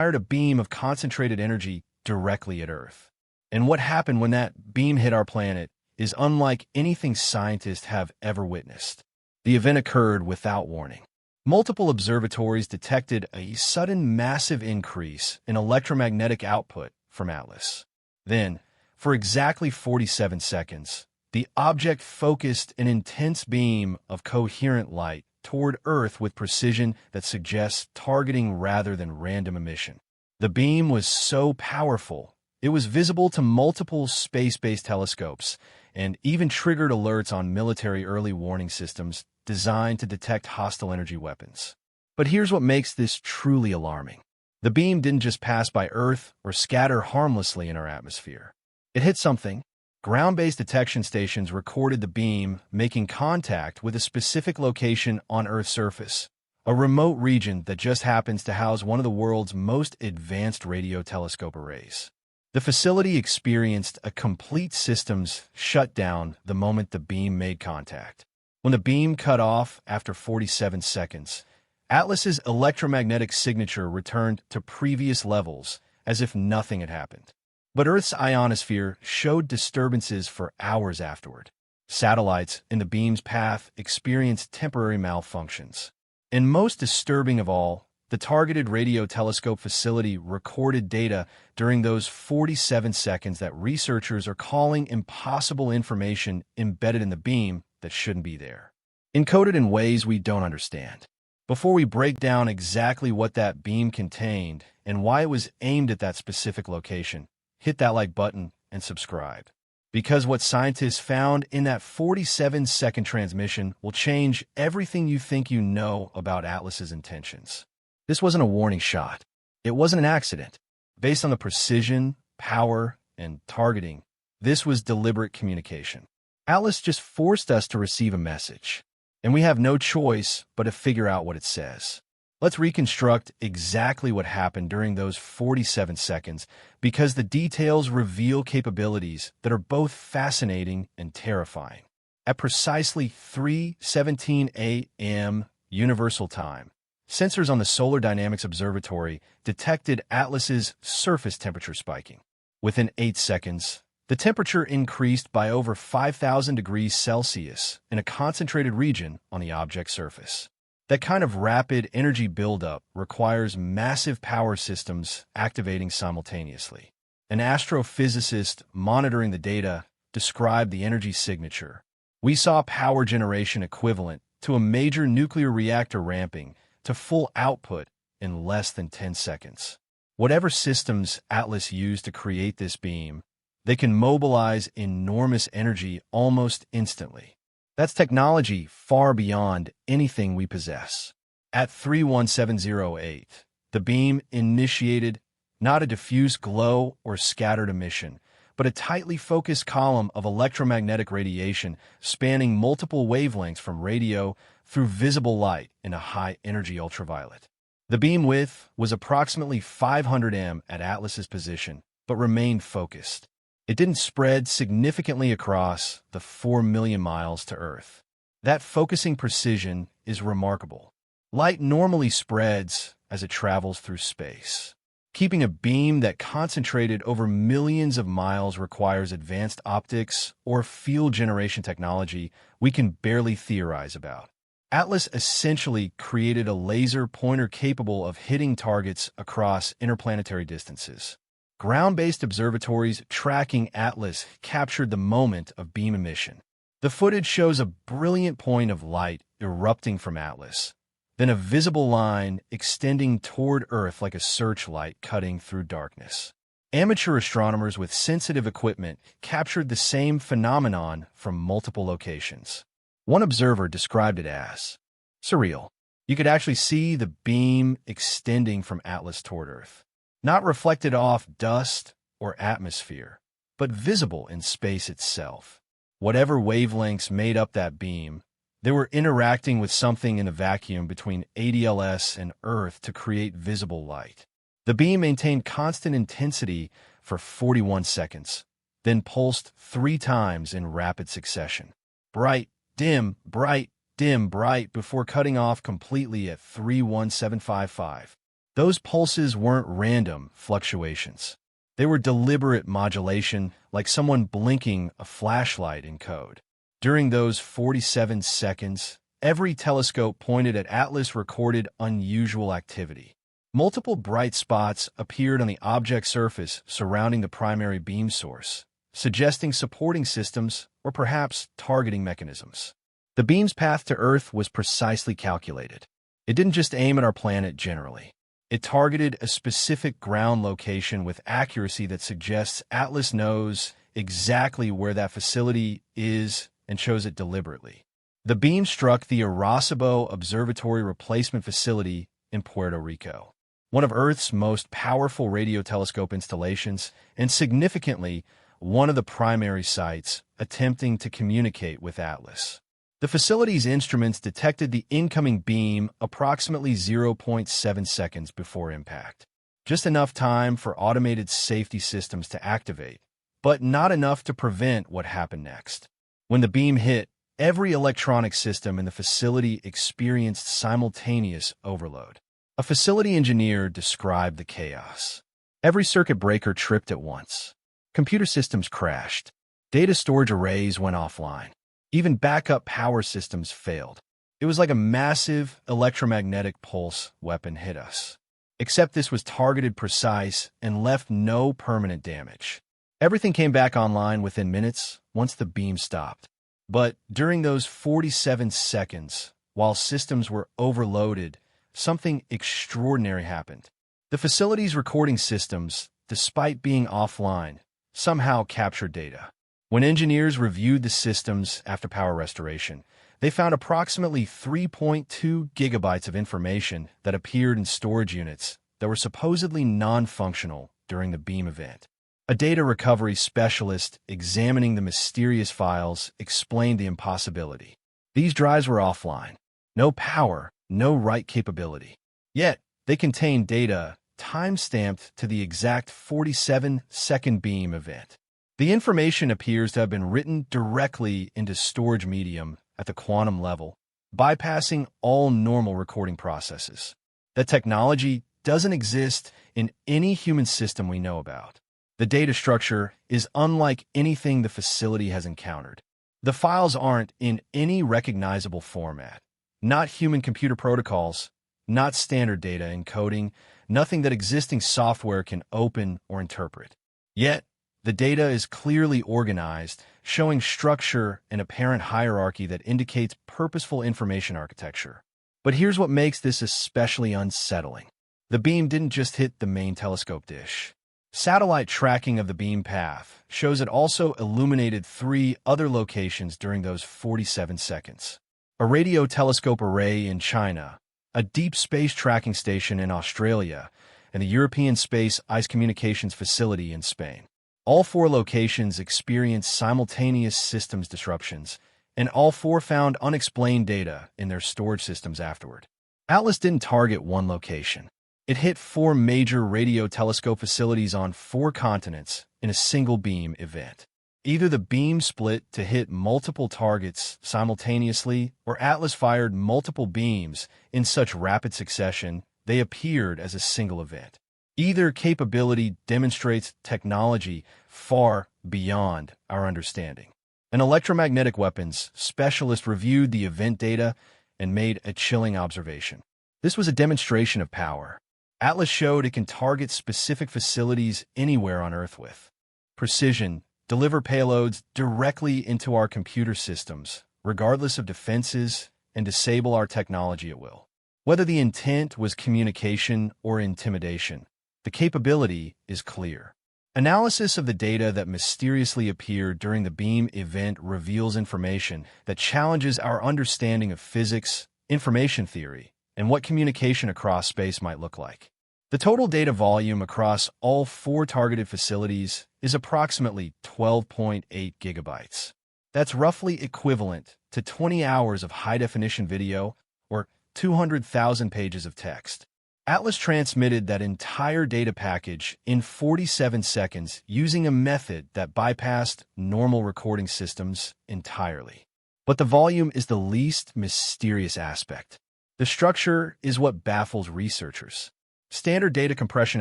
fired a beam of concentrated energy directly at Earth. And what happened when that beam hit our planet is unlike anything scientists have ever witnessed. The event occurred without warning. Multiple observatories detected a sudden massive increase in electromagnetic output from Atlas. Then, for exactly 47 seconds, the object focused an intense beam of coherent light toward Earth with precision that suggests targeting rather than random emission. The beam was so powerful, it was visible to multiple space-based telescopes and even triggered alerts on military early warning systems designed to detect hostile energy weapons. But here's what makes this truly alarming. The beam didn't just pass by Earth or scatter harmlessly in our atmosphere. It hit something. Ground-based detection stations recorded the beam making contact with a specific location on Earth's surface, a remote region that just happens to house one of the world's most advanced radio telescope arrays. The facility experienced a complete systems shutdown the moment the beam made contact. When the beam cut off after 47 seconds, Atlas's electromagnetic signature returned to previous levels as if nothing had happened. But Earth's ionosphere showed disturbances for hours afterward. Satellites in the beam's path experienced temporary malfunctions. And most disturbing of all, the targeted radio telescope facility recorded data during those 47 seconds that researchers are calling impossible information embedded in the beam that shouldn't be there, encoded in ways we don't understand. Before we break down exactly what that beam contained and why it was aimed at that specific location, hit that like button and subscribe. Because what scientists found in that 47-second transmission will change everything you think you know about Atlas's intentions. This wasn't a warning shot. It wasn't an accident. Based on the precision, power, and targeting, this was deliberate communication. Atlas just forced us to receive a message, and we have no choice but to figure out what it says. Let's reconstruct exactly what happened during those 47 seconds because the details reveal capabilities that are both fascinating and terrifying. At precisely 3:17 a.m. Universal Time, sensors on the Solar Dynamics Observatory detected Atlas's surface temperature spiking. Within 8 seconds, the temperature increased by over 5,000 degrees Celsius in a concentrated region on the object's surface. That kind of rapid energy buildup requires massive power systems activating simultaneously. An astrophysicist monitoring the data described the energy signature. We saw power generation equivalent to a major nuclear reactor ramping to full output in less than 10 seconds. Whatever systems Atlas used to create this beam, they can mobilize enormous energy almost instantly. That's technology far beyond anything we possess. At 31708, the beam initiated not a diffuse glow or scattered emission, but a tightly focused column of electromagnetic radiation spanning multiple wavelengths from radio through visible light in a high-energy ultraviolet. The beam width was approximately 500 m at Atlas's position, but remained focused. It didn't spread significantly across the 4 million miles to Earth. That focusing precision is remarkable. Light normally spreads as it travels through space. Keeping a beam that concentrated over millions of miles requires advanced optics or field generation technology we can barely theorize about. Atlas essentially created a laser pointer capable of hitting targets across interplanetary distances. Ground-based observatories tracking Atlas captured the moment of beam emission. The footage shows a brilliant point of light erupting from Atlas, then a visible line extending toward Earth like a searchlight cutting through darkness. Amateur astronomers with sensitive equipment captured the same phenomenon from multiple locations. One observer described it as surreal. You could actually see the beam extending from Atlas toward Earth. Not reflected off dust or atmosphere, but visible in space itself. Whatever wavelengths made up that beam, they were interacting with something in the vacuum between ADLS and Earth to create visible light. The beam maintained constant intensity for 41 seconds, then pulsed 3 times in rapid succession. Bright, dim, bright, dim, bright before cutting off completely at 31755. Those pulses weren't random fluctuations. They were deliberate modulation, like someone blinking a flashlight in code. During those 47 seconds, every telescope pointed at Atlas recorded unusual activity. Multiple bright spots appeared on the object surface surrounding the primary beam source, suggesting supporting systems or perhaps targeting mechanisms. The beam's path to Earth was precisely calculated. It didn't just aim at our planet generally. It targeted a specific ground location with accuracy that suggests Atlas knows exactly where that facility is and chose it deliberately. The beam struck the Arecibo Observatory Replacement Facility in Puerto Rico, one of Earth's most powerful radio telescope installations, and significantly, one of the primary sites attempting to communicate with Atlas. The facility's instruments detected the incoming beam approximately 0.7 seconds before impact. Just enough time for automated safety systems to activate, but not enough to prevent what happened next. When the beam hit, every electronic system in the facility experienced simultaneous overload. A facility engineer described the chaos. Every circuit breaker tripped at once. Computer systems crashed. Data storage arrays went offline. Even backup power systems failed. It was like a massive electromagnetic pulse weapon hit us. Except this was targeted, precise, and left no permanent damage. Everything came back online within minutes once the beam stopped. But during those 47 seconds, while systems were overloaded, something extraordinary happened. The facility's recording systems, despite being offline, somehow captured data. When engineers reviewed the systems after power restoration, they found approximately 3.2 gigabytes of information that appeared in storage units that were supposedly non-functional during the beam event. A data recovery specialist examining the mysterious files explained the impossibility. These drives were offline. No power, no write capability. Yet, they contained data time-stamped to the exact 47-second beam event. The information appears to have been written directly into storage medium at the quantum level, bypassing all normal recording processes. That technology doesn't exist in any human system we know about. The data structure is unlike anything the facility has encountered. The files aren't in any recognizable format. Not human computer protocols, not standard data encoding, nothing that existing software can open or interpret. Yet, the data is clearly organized, showing structure and apparent hierarchy that indicates purposeful information architecture. But here's what makes this especially unsettling. The beam didn't just hit the main telescope dish. Satellite tracking of the beam path shows it also illuminated 3 other locations during those 47 seconds. A radio telescope array in China, a deep space tracking station in Australia, and the European Space Ice Communications Facility in Spain. All 4 locations experienced simultaneous systems disruptions, and all 4 found unexplained data in their storage systems afterward. Atlas didn't target one location. It hit 4 major radio telescope facilities on 4 continents in a single beam event. Either the beam split to hit multiple targets simultaneously, or Atlas fired multiple beams in such rapid succession they appeared as a single event. Either capability demonstrates technology far beyond our understanding. An electromagnetic weapons specialist reviewed the event data and made a chilling observation. This was a demonstration of power. Atlas showed it can target specific facilities anywhere on Earth with precision, deliver payloads directly into our computer systems, regardless of defenses, and disable our technology at will. Whether the intent was communication or intimidation, the capability is clear. Analysis of the data that mysteriously appeared during the beam event reveals information that challenges our understanding of physics, information theory, and what communication across space might look like. The total data volume across all 4 targeted facilities is approximately 12.8 gigabytes. That's roughly equivalent to 20 hours of high-definition video or 200,000 pages of text. Atlas transmitted that entire data package in 47 seconds using a method that bypassed normal recording systems entirely. But the volume is the least mysterious aspect. The structure is what baffles researchers. Standard data compression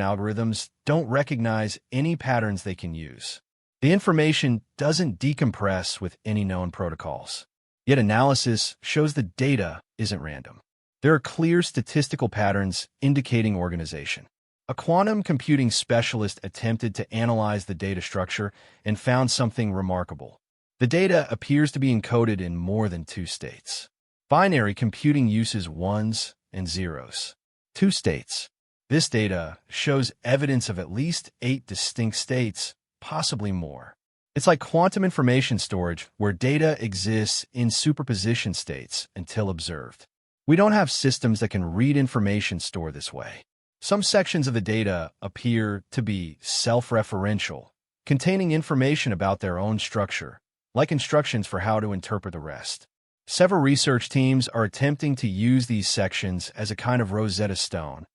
algorithms don't recognize any patterns they can use. The information doesn't decompress with any known protocols. Yet analysis shows the data isn't random. There are clear statistical patterns indicating organization. A quantum computing specialist attempted to analyze the data structure and found something remarkable. The data appears to be encoded in more than 2 states. Binary computing uses ones and zeros. 2 states. This data shows evidence of at least 8 distinct states, possibly more. It's like quantum information storage, where data exists in superposition states until observed. We don't have systems that can read information stored this way. Some sections of the data appear to be self-referential, containing information about their own structure, like instructions for how to interpret the rest. Several research teams are attempting to use these sections as a kind of Rosetta Stone,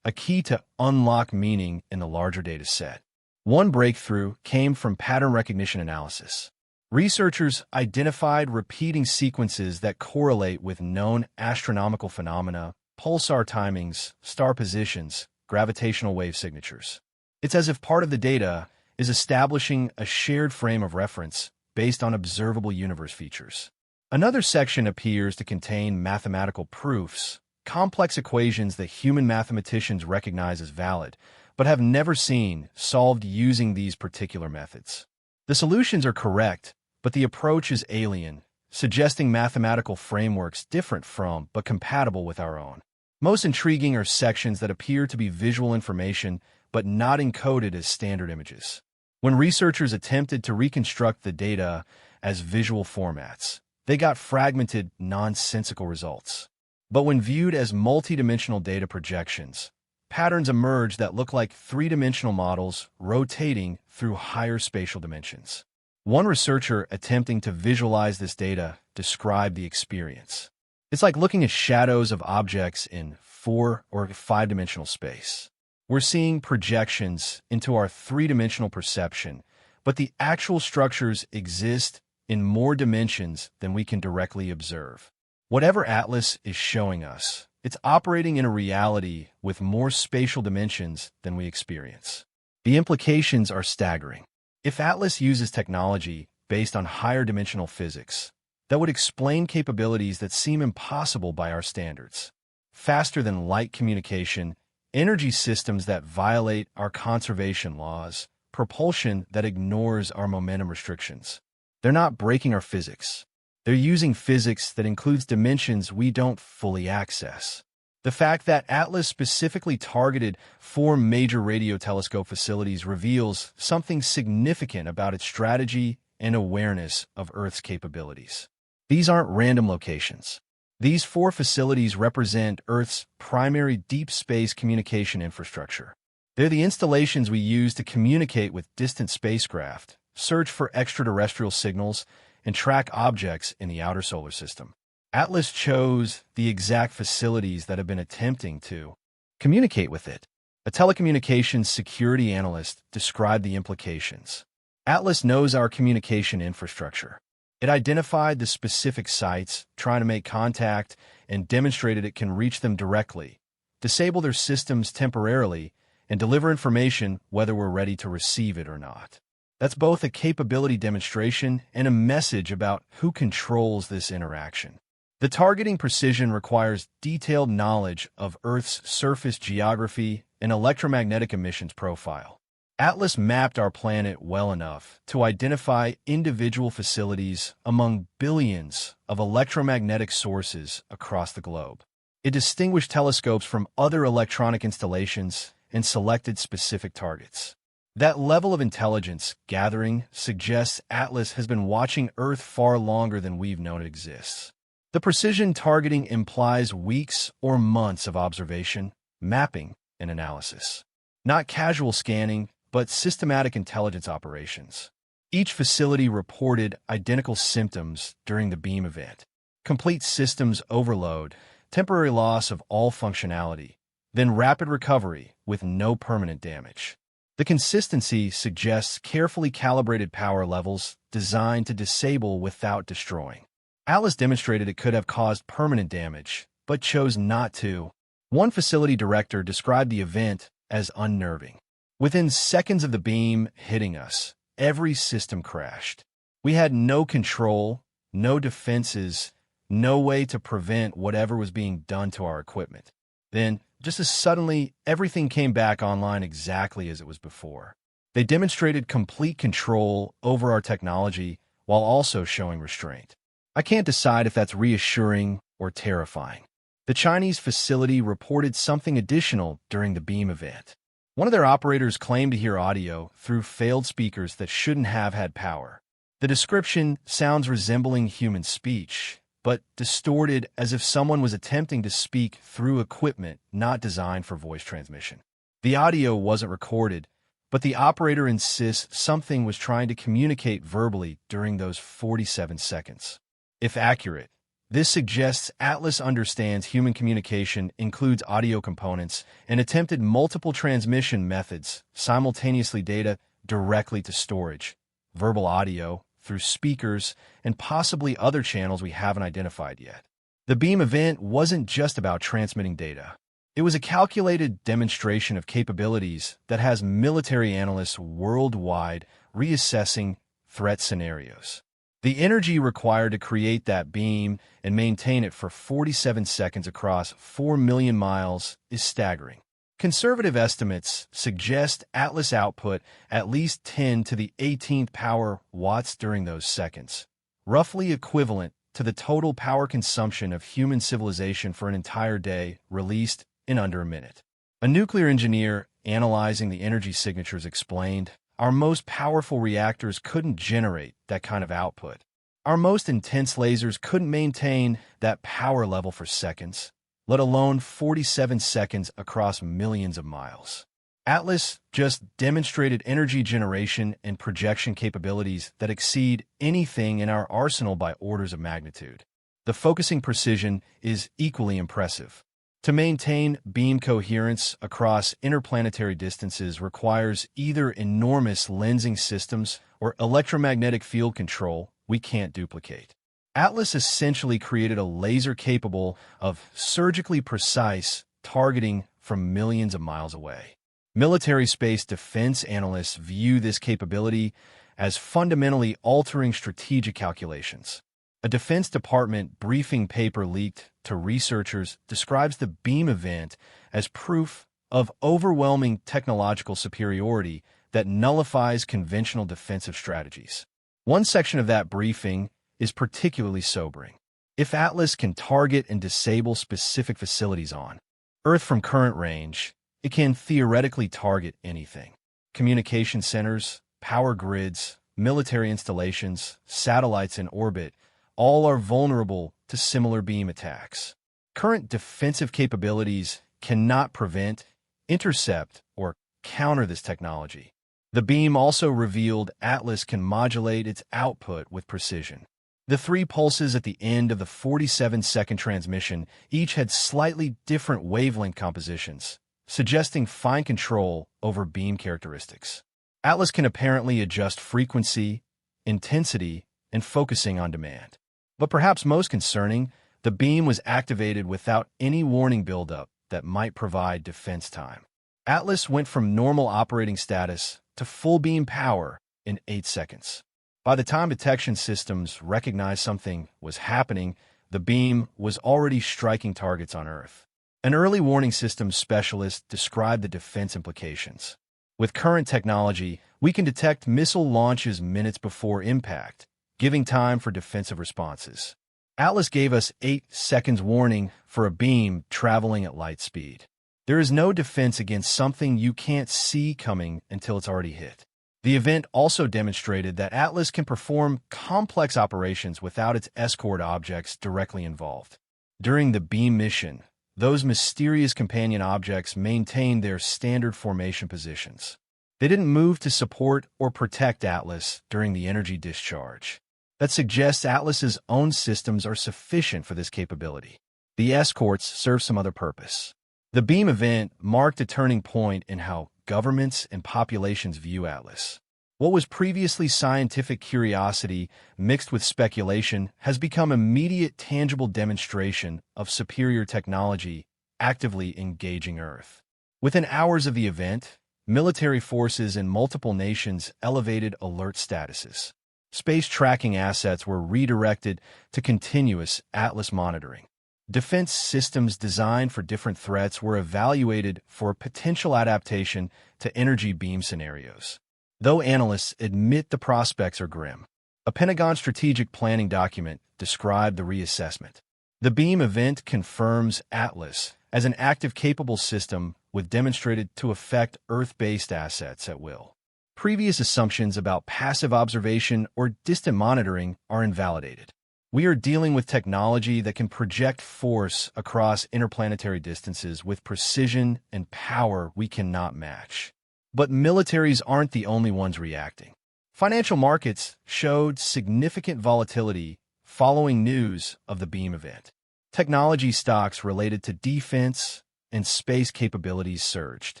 a key to unlock meaning in the larger data set. One breakthrough came from pattern recognition analysis. Researchers identified repeating sequences that correlate with known astronomical phenomena, pulsar timings, star positions, gravitational wave signatures. It's as if part of the data is establishing a shared frame of reference based on observable universe features. Another section appears to contain mathematical proofs, complex equations that human mathematicians recognize as valid, but have never seen solved using these particular methods. The solutions are correct, but the approach is alien, suggesting mathematical frameworks different from but compatible with our own. Most intriguing are sections that appear to be visual information but not encoded as standard images. When researchers attempted to reconstruct the data as visual formats, they got fragmented, nonsensical results. But when viewed as multidimensional data projections, patterns emerge that look like 3-dimensional models rotating through higher spatial dimensions. One researcher attempting to visualize this data described the experience. It's like looking at shadows of objects in 4 or 5-dimensional space. We're seeing projections into our 3-dimensional perception, but the actual structures exist in more dimensions than we can directly observe. Whatever Atlas is showing us, it's operating in a reality with more spatial dimensions than we experience. The implications are staggering. If Atlas uses technology based on higher dimensional physics, that would explain capabilities that seem impossible by our standards. Faster than light communication, energy systems that violate our conservation laws, propulsion that ignores our momentum restrictions. They're not breaking our physics. They're using physics that includes dimensions we don't fully access. The fact that Atlas specifically targeted 4 major radio telescope facilities reveals something significant about its strategy and awareness of Earth's capabilities. These aren't random locations. These 4 facilities represent Earth's primary deep space communication infrastructure. They're the installations we use to communicate with distant spacecraft, search for extraterrestrial signals, and track objects in the outer solar system. Atlas chose the exact facilities that have been attempting to communicate with it. A telecommunications security analyst described the implications. Atlas knows our communication infrastructure. It identified the specific sites, trying to make contact, and demonstrated it can reach them directly, disable their systems temporarily, and deliver information whether we're ready to receive it or not. That's both a capability demonstration and a message about who controls this interaction. The targeting precision requires detailed knowledge of Earth's surface geography and electromagnetic emissions profile. Atlas mapped our planet well enough to identify individual facilities among billions of electromagnetic sources across the globe. It distinguished telescopes from other electronic installations and selected specific targets. That level of intelligence gathering suggests Atlas has been watching Earth far longer than we've known it exists. The precision targeting implies weeks or months of observation, mapping, and analysis. Not casual scanning, but systematic intelligence operations. Each facility reported identical symptoms during the beam event: complete systems overload, temporary loss of all functionality, then rapid recovery with no permanent damage. The consistency suggests carefully calibrated power levels designed to disable without destroying. Atlas demonstrated it could have caused permanent damage, but chose not to. One facility director described the event as unnerving. Within seconds of the beam hitting us, every system crashed. We had no control, no defenses, no way to prevent whatever was being done to our equipment. Then, just as suddenly, everything came back online exactly as it was before. They demonstrated complete control over our technology while also showing restraint. I can't decide if that's reassuring or terrifying. The Chinese facility reported something additional during the beam event. One of their operators claimed to hear audio through failed speakers that shouldn't have had power. The description sounds resembling human speech, but distorted as if someone was attempting to speak through equipment not designed for voice transmission. The audio wasn't recorded, but the operator insists something was trying to communicate verbally during those 47 seconds. If accurate, this suggests Atlas understands human communication includes audio components and attempted multiple transmission methods, simultaneously data directly to storage, verbal audio, through speakers, and possibly other channels we haven't identified yet. The beam event wasn't just about transmitting data. It was a calculated demonstration of capabilities that has military analysts worldwide reassessing threat scenarios. The energy required to create that beam and maintain it for 47 seconds across 4 million miles is staggering. Conservative estimates suggest Atlas output at least 10 to the 18th power watts during those seconds, roughly equivalent to the total power consumption of human civilization for an entire day, released in under a minute. A nuclear engineer analyzing the energy signatures explained, "Our most powerful reactors couldn't generate that kind of output. Our most intense lasers couldn't maintain that power level for seconds, let alone 47 seconds across millions of miles." Atlas just demonstrated energy generation and projection capabilities that exceed anything in our arsenal by orders of magnitude. The focusing precision is equally impressive. To maintain beam coherence across interplanetary distances requires either enormous lensing systems or electromagnetic field control we can't duplicate. Atlas essentially created a laser capable of surgically precise targeting from millions of miles away. Military space defense analysts view this capability as fundamentally altering strategic calculations. A Defense Department briefing paper leaked to researchers describes the beam event as proof of overwhelming technological superiority that nullifies conventional defensive strategies. One section of that briefing is particularly sobering. If Atlas can target and disable specific facilities on Earth from current range, it can theoretically target anything. Communication centers, power grids, military installations, satellites in orbit, all are vulnerable to similar beam attacks. Current defensive capabilities cannot prevent, intercept, or counter this technology. The beam also revealed Atlas can modulate its output with precision. The 3 pulses at the end of the 47-second transmission each had slightly different wavelength compositions, suggesting fine control over beam characteristics. Atlas can apparently adjust frequency, intensity, and focusing on demand. But perhaps most concerning, the beam was activated without any warning buildup that might provide defense time. Atlas went from normal operating status to full beam power in 8 seconds. By the time detection systems recognized something was happening, the beam was already striking targets on Earth. An early warning systems specialist described the defense implications. With current technology, we can detect missile launches minutes before impact, giving time for defensive responses. Atlas gave us 8 seconds warning for a beam traveling at light speed. There is no defense against something you can't see coming until it's already hit. The event also demonstrated that Atlas can perform complex operations without its escort objects directly involved. During the beam mission, those mysterious companion objects maintained their standard formation positions. They didn't move to support or protect Atlas during the energy discharge. That suggests Atlas's own systems are sufficient for this capability. The escorts serve some other purpose. The beam event marked a turning point in how governments and populations view Atlas. What was previously scientific curiosity mixed with speculation has become immediate tangible demonstration of superior technology actively engaging Earth. Within hours of the event, military forces in multiple nations elevated alert statuses. Space tracking assets were redirected to continuous Atlas monitoring. Defense systems designed for different threats were evaluated for potential adaptation to energy beam scenarios. Though analysts admit the prospects are grim, a Pentagon strategic planning document described the reassessment. The beam event confirms Atlas as an active, capable system with demonstrated to affect Earth-based assets at will. Previous assumptions about passive observation or distant monitoring are invalidated. We are dealing with technology that can project force across interplanetary distances with precision and power we cannot match. But militaries aren't the only ones reacting. Financial markets showed significant volatility following news of the beam event. Technology stocks related to defense and space capabilities surged.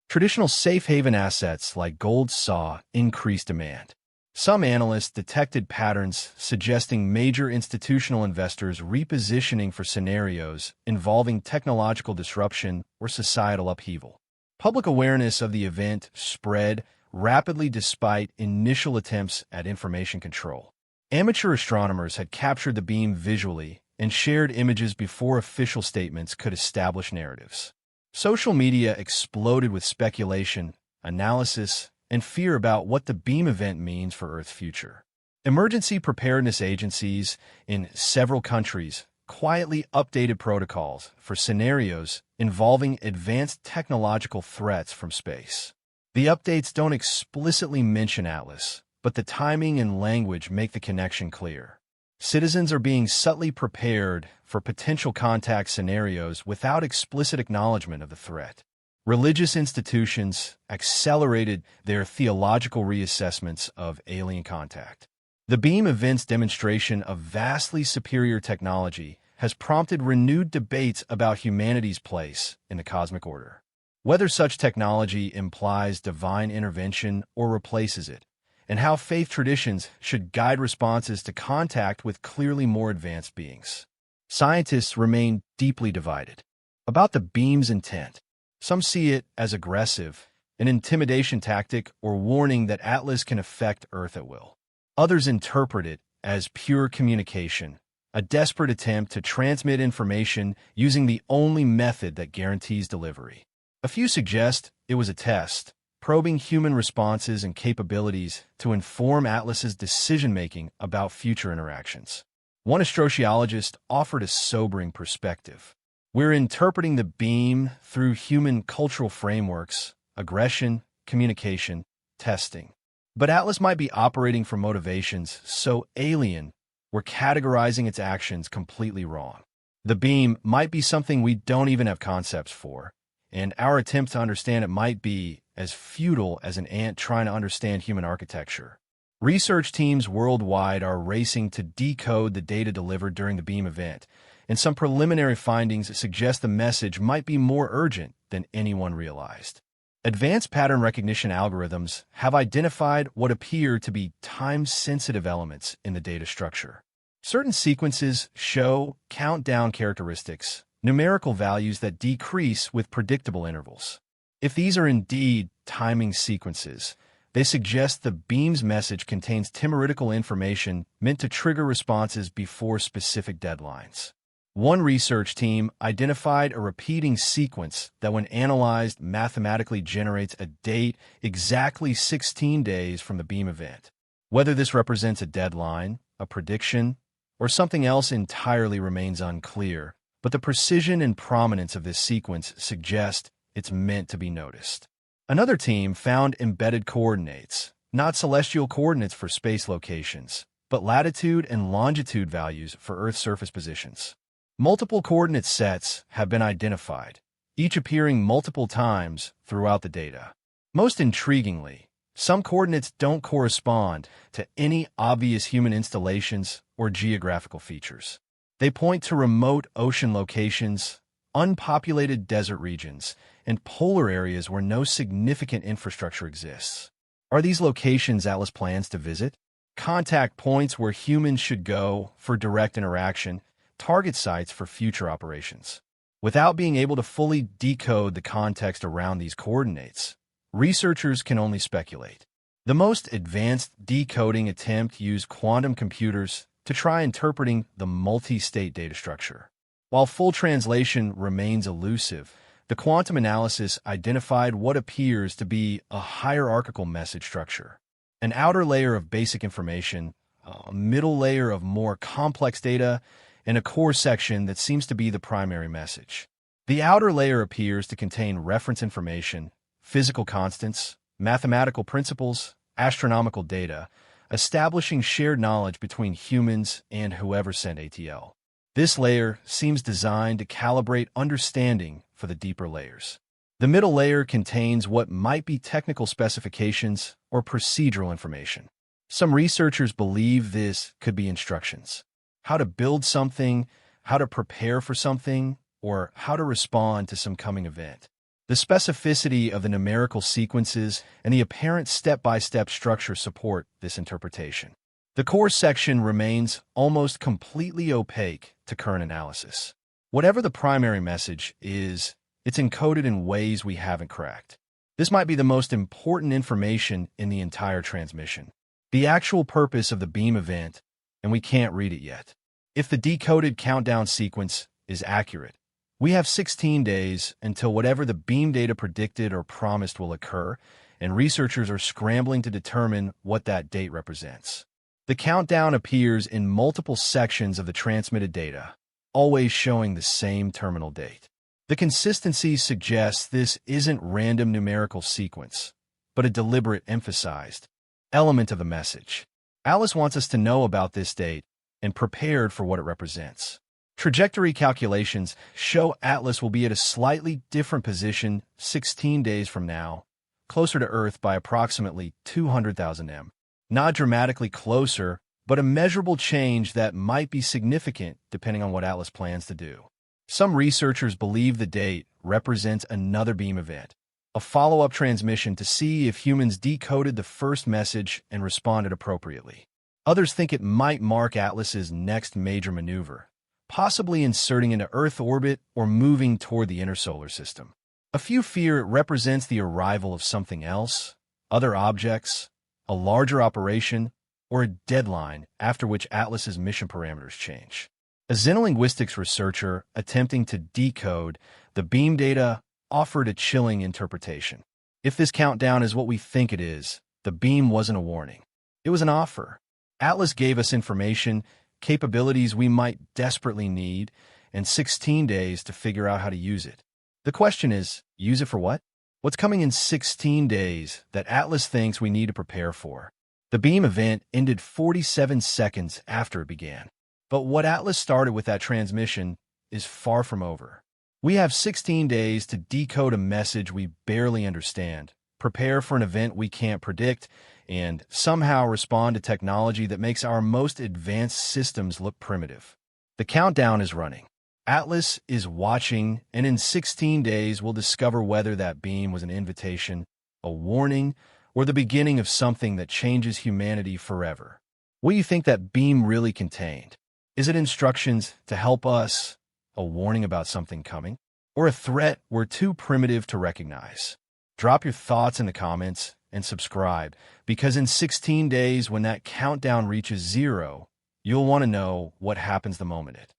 Traditional safe haven assets like gold saw increased demand. Some analysts detected patterns suggesting major institutional investors repositioning for scenarios involving technological disruption or societal upheaval. Public awareness of the event spread rapidly despite initial attempts at information control. Amateur astronomers had captured the beam visually and shared images before official statements could establish narratives. Social media exploded with speculation, analysis, and fear about what the beam event means for Earth's future. Emergency preparedness agencies in several countries quietly updated protocols for scenarios involving advanced technological threats from space. The updates don't explicitly mention Atlas, but the timing and language make the connection clear. Citizens are being subtly prepared for potential contact scenarios without explicit acknowledgement of the threat. Religious institutions accelerated their theological reassessments of alien contact. The beam event's demonstration of vastly superior technology has prompted renewed debates about humanity's place in the cosmic order. Whether such technology implies divine intervention or replaces it, and how faith traditions should guide responses to contact with clearly more advanced beings. Scientists remain deeply divided about the beam's intent. Some see it as aggressive, an intimidation tactic, or warning that Atlas can affect Earth at will. Others interpret it as pure communication, a desperate attempt to transmit information using the only method that guarantees delivery. A few suggest it was a test, probing human responses and capabilities to inform Atlas's decision-making about future interactions. One astrociologist offered a sobering perspective. We're interpreting the beam through human cultural frameworks, aggression, communication, testing. But Atlas might be operating from motivations so alien, we're categorizing its actions completely wrong. The beam might be something we don't even have concepts for, and our attempt to understand it might be as futile as an ant trying to understand human architecture. Research teams worldwide are racing to decode the data delivered during the beam event, and some preliminary findings suggest the message might be more urgent than anyone realized. Advanced pattern recognition algorithms have identified what appear to be time-sensitive elements in the data structure. Certain sequences show countdown characteristics, numerical values that decrease with predictable intervals. If these are indeed timing sequences, they suggest the beam's message contains timeridical information meant to trigger responses before specific deadlines. One research team identified a repeating sequence that, when analyzed, mathematically generates a date exactly 16 days from the beam event. Whether this represents a deadline, a prediction, or something else entirely remains unclear, but the precision and prominence of this sequence suggest it's meant to be noticed. Another team found embedded coordinates, not celestial coordinates for space locations, but latitude and longitude values for Earth's surface positions. Multiple coordinate sets have been identified, each appearing multiple times throughout the data. Most intriguingly, some coordinates don't correspond to any obvious human installations or geographical features. They point to remote ocean locations, unpopulated desert regions, and polar areas where no significant infrastructure exists. Are these locations Atlas plans to visit? Contact points where humans should go for direct interaction, target sites for future operations. Without being able to fully decode the context around these coordinates, researchers can only speculate. The most advanced decoding attempt used quantum computers to try interpreting the multi-state data structure. While full translation remains elusive, the quantum analysis identified what appears to be a hierarchical message structure. An outer layer of basic information, a middle layer of more complex data, and a core section that seems to be the primary message. The outer layer appears to contain reference information, physical constants, mathematical principles, astronomical data, establishing shared knowledge between humans and whoever sent ATL. This layer seems designed to calibrate understanding for the deeper layers. The middle layer contains what might be technical specifications or procedural information. Some researchers believe this could be instructions. How to build something, how to prepare for something, or how to respond to some coming event. The specificity of the numerical sequences and the apparent step-by-step structure support this interpretation. The core section remains almost completely opaque to current analysis. Whatever the primary message is, it's encoded in ways we haven't cracked. This might be the most important information in the entire transmission. The actual purpose of the beam event, and we can't read it yet. If the decoded countdown sequence is accurate, we have 16 days until whatever the beam data predicted or promised will occur, and researchers are scrambling to determine what that date represents. The countdown appears in multiple sections of the transmitted data, always showing the same terminal date. The consistency suggests this isn't random numerical sequence, but a deliberate emphasized element of the message. Atlas wants us to know about this date and prepared for what it represents. Trajectory calculations show Atlas will be at a slightly different position 16 days from now, closer to Earth by approximately 200,000 m. Not dramatically closer, but a measurable change that might be significant depending on what Atlas plans to do. Some researchers believe the date represents another beam event, a follow-up transmission to see if humans decoded the first message and responded appropriately. Others think it might mark Atlas's next major maneuver, possibly inserting into Earth orbit or moving toward the inner solar system. A few fear it represents the arrival of something else, other objects, a larger operation, or a deadline after which Atlas's mission parameters change. A xenolinguistics researcher attempting to decode the beam data offered a chilling interpretation. If this countdown is what we think it is, the beam wasn't a warning. It was an offer. Atlas gave us information, capabilities we might desperately need, and 16 days to figure out how to use it. The question is, use it for what? What's coming in 16 days that Atlas thinks we need to prepare for? The beam event ended 47 seconds after it began. But what Atlas started with that transmission is far from over. We have 16 days to decode a message we barely understand, prepare for an event we can't predict, and somehow respond to technology that makes our most advanced systems look primitive. The countdown is running. Atlas is watching, and in 16 days we'll discover whether that beam was an invitation, a warning, or the beginning of something that changes humanity forever. What do you think that beam really contained? Is it instructions to help us, a warning about something coming, or a threat we're too primitive to recognize? Drop your thoughts in the comments and subscribe, because in 16 days, when that countdown reaches 0, you'll want to know what happens the moment it.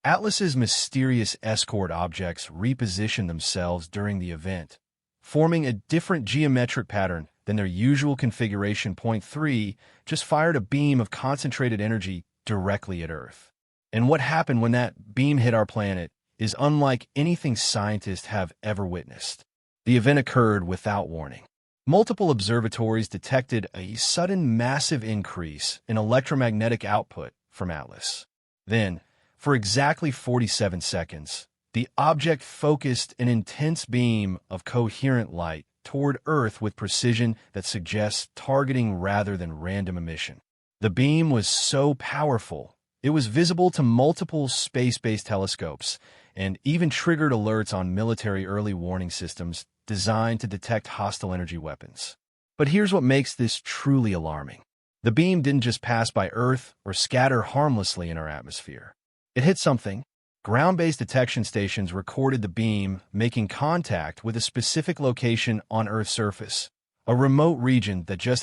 Atlas's mysterious escort objects reposition themselves during the event, forming a different geometric pattern than their usual configuration. Point 3 just fired a beam of concentrated energy directly at Earth. And what happened when that beam hit our planet is unlike anything scientists have ever witnessed. The event occurred without warning. Multiple observatories detected a sudden massive increase in electromagnetic output from Atlas. Then, for exactly 47 seconds, the object focused an intense beam of coherent light toward Earth with precision that suggests targeting rather than random emission. The beam was so powerful, it was visible to multiple space-based telescopes and even triggered alerts on military early warning systems designed to detect hostile energy weapons. But here's what makes this truly alarming. The beam didn't just pass by Earth or scatter harmlessly in our atmosphere. It hit something, Ground-based detection stations recorded the beam making contact with a specific location on Earth's surface, a remote region that just